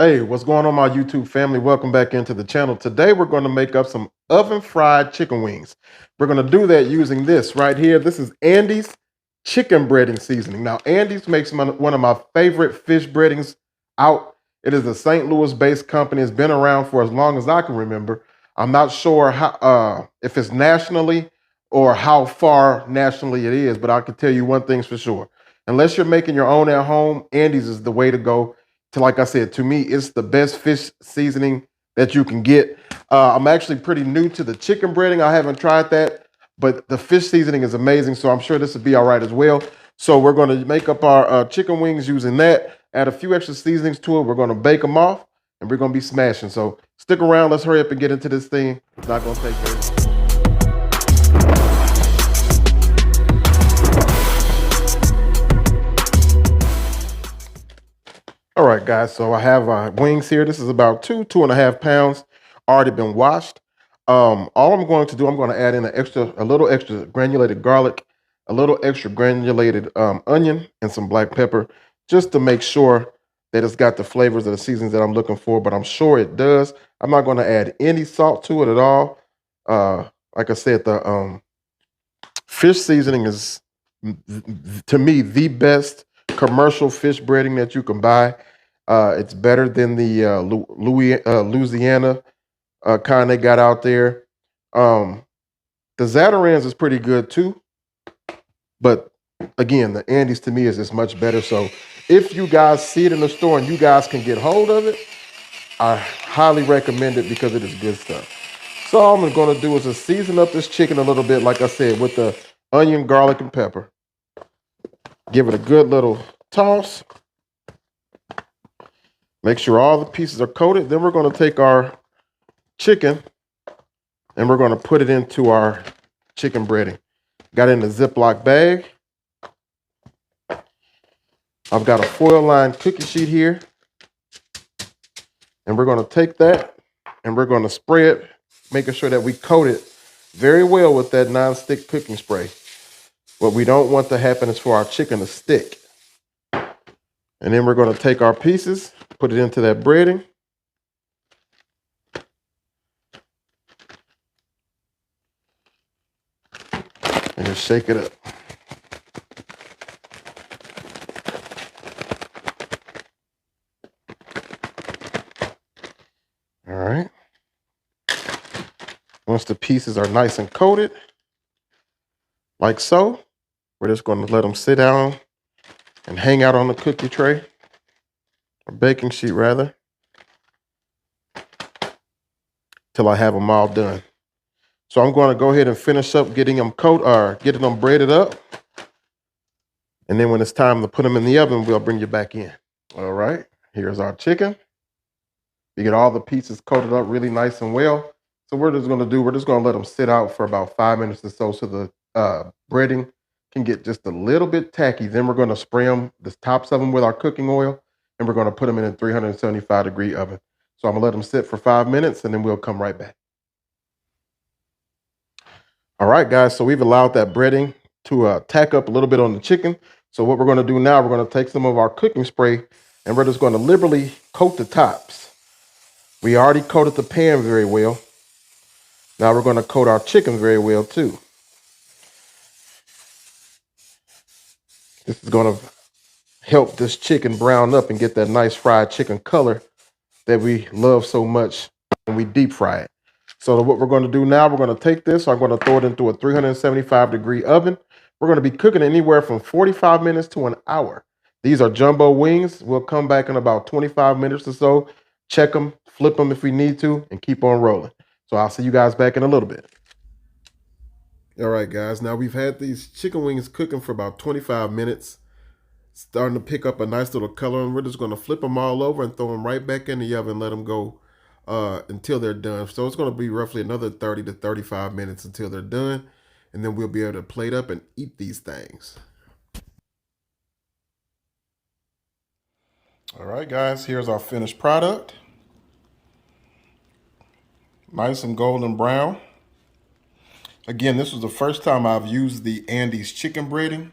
Hey, what's going on, my YouTube family? Welcome back into the channel. Today, we're going to make up some oven fried chicken wings. We're going to do that using this right here. This is Andy's chicken breading seasoning. Now, Andy's makes one of my favorite fish breadings out. It is a St. Louis-based company. It's been around for as long as I can remember. I'm not sure how if it's nationally or how far nationally it is, but I can tell you one thing's for sure. Unless you're making your own at home, Andy's is the way to go to, like I said, to me, it's the best fish seasoning that you can get. I'm actually pretty new to the chicken breading. I haven't tried that, but the fish seasoning is amazing. So I'm sure this will be all right as well. So we're going to make up our chicken wings using that, add a few extra seasonings to it. We're going to bake them off and we're going to be smashing. So stick around. Let's hurry up and get into this thing. It's not going to take very long. All right, guys. So I have wings here. This is about 2.5 pounds, already been washed. All I'm going to do, I'm going to add in a little extra granulated garlic, a little extra granulated onion, and some black pepper, just to make sure that it's got the flavors of the seasons that I'm looking for. But I'm sure it does. I'm not going to add any salt to it at all. Like I said, the fish seasoning is, to me, the best commercial fish breading that you can buy. It's better than the Louisiana kind they got out there. Um, the Zatarain's is pretty good too, but again, the Andes to me is just much better. So if you guys see it in the store and you guys can get hold of it, I highly recommend it because it is good stuff. So all I'm going to do is just season up this chicken a little bit, like I said, with the onion, garlic, and pepper. Give it a good little toss. Make sure all the pieces are coated. Then we're going to take our chicken and we're going to put it into our chicken breading. Got it in a Ziploc bag. I've got a foil lined cookie sheet here. And we're going to take that and we're going to spray it, making sure that we coat it very well with that non-stick cooking spray. What we don't want to happen is for our chicken to stick. And then we're going to take our pieces, put it into that breading. And just shake it up. All right. Once the pieces are nice and coated, like so, we're just going to let them sit down and hang out on the cookie tray, or baking sheet rather, till I have them all done. So I'm going to go ahead and finish up getting them getting them breaded up. And then when it's time to put them in the oven, we'll bring you back in. All right, here's our chicken. We get all the pieces coated up really nice and well. So we're just going to let them sit out for about 5 minutes or so the breading can get just a little bit tacky. Then we're going to spray them, the tops of them, with our cooking oil, and we're going to put them in a 375-degree oven. So I'm going to let them sit for 5 minutes, and then we'll come right back. All right, guys, so we've allowed that breading to tack up a little bit on the chicken. So what we're going to do now, we're going to take some of our cooking spray, and we're just going to liberally coat the tops. We already coated the pan very well. Now we're going to coat our chicken very well too. This is going to help this chicken brown up and get that nice fried chicken color that we love so much when we deep fry it. So what we're going to do now, we're going to take this. I'm going to throw it into a 375-degree oven. We're going to be cooking anywhere from 45 minutes to an hour. These are jumbo wings. We'll come back in about 25 minutes or so. Check them, flip them if we need to, and keep on rolling. So I'll see you guys back in a little bit. All right, guys. Now we've had these chicken wings cooking for about 25 minutes. Starting to pick up a nice little color, and we're just going to flip them all over and throw them right back in the oven and let them go until they're done. So it's going to be roughly another 30 to 35 minutes until they're done, and then we'll be able to plate up and eat these things. All right, guys, here's our finished product. Nice and golden brown. Again, this was the first time I've used the Andy's chicken breading.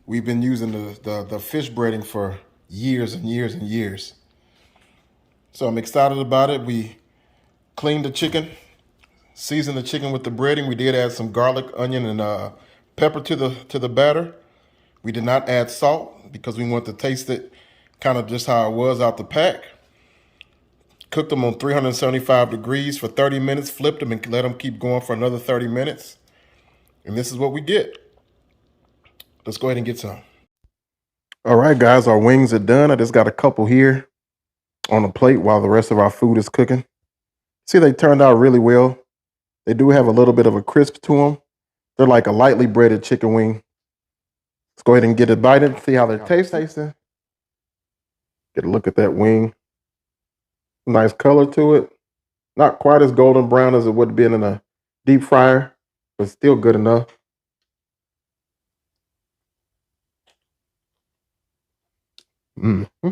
We've been using the fish breading for years and years and years. So I'm excited about it. We cleaned the chicken, seasoned the chicken with the breading. We did add some garlic, onion, and pepper to the batter. We did not add salt because we want to taste it kind of just how it was out the pack. Cooked them on 375 degrees for 30 minutes, flipped them and let them keep going for another 30 minutes. And this is what we get. Let's go ahead and get some. All right, guys, our wings are done. I just got a couple here on the plate while the rest of our food is cooking. See, they turned out really well. They do have a little bit of a crisp to them. They're like a lightly breaded chicken wing. Let's go ahead and get it bited, see how they're tasting. Get a look at that wing. Nice color to it. Not quite as golden brown as it would have been in a deep fryer, but still good enough. Mm-hmm.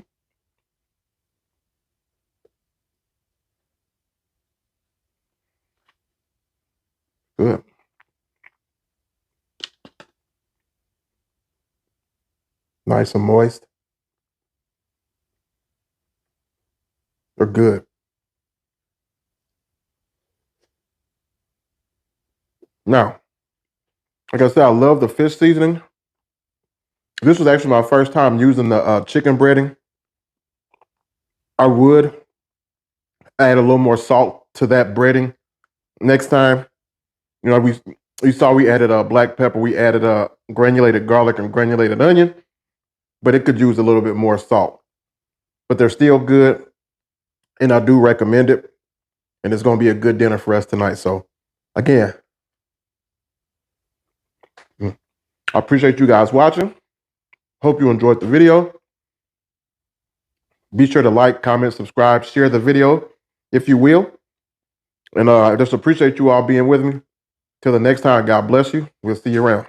Good. Nice and moist. They're good. Now, like I said, I love the fish seasoning. This was actually my first time using the chicken breading. I would add a little more salt to that breading next time. You know, you saw we added black pepper, we added granulated garlic and granulated onion, but it could use a little bit more salt. But they're still good, and I do recommend it. And it's going to be a good dinner for us tonight. So, again, I appreciate you guys watching. Hope you enjoyed the video. Be sure to like, comment, subscribe, share the video if you will. And I just appreciate you all being with me. Till the next time, God bless you. We'll see you around.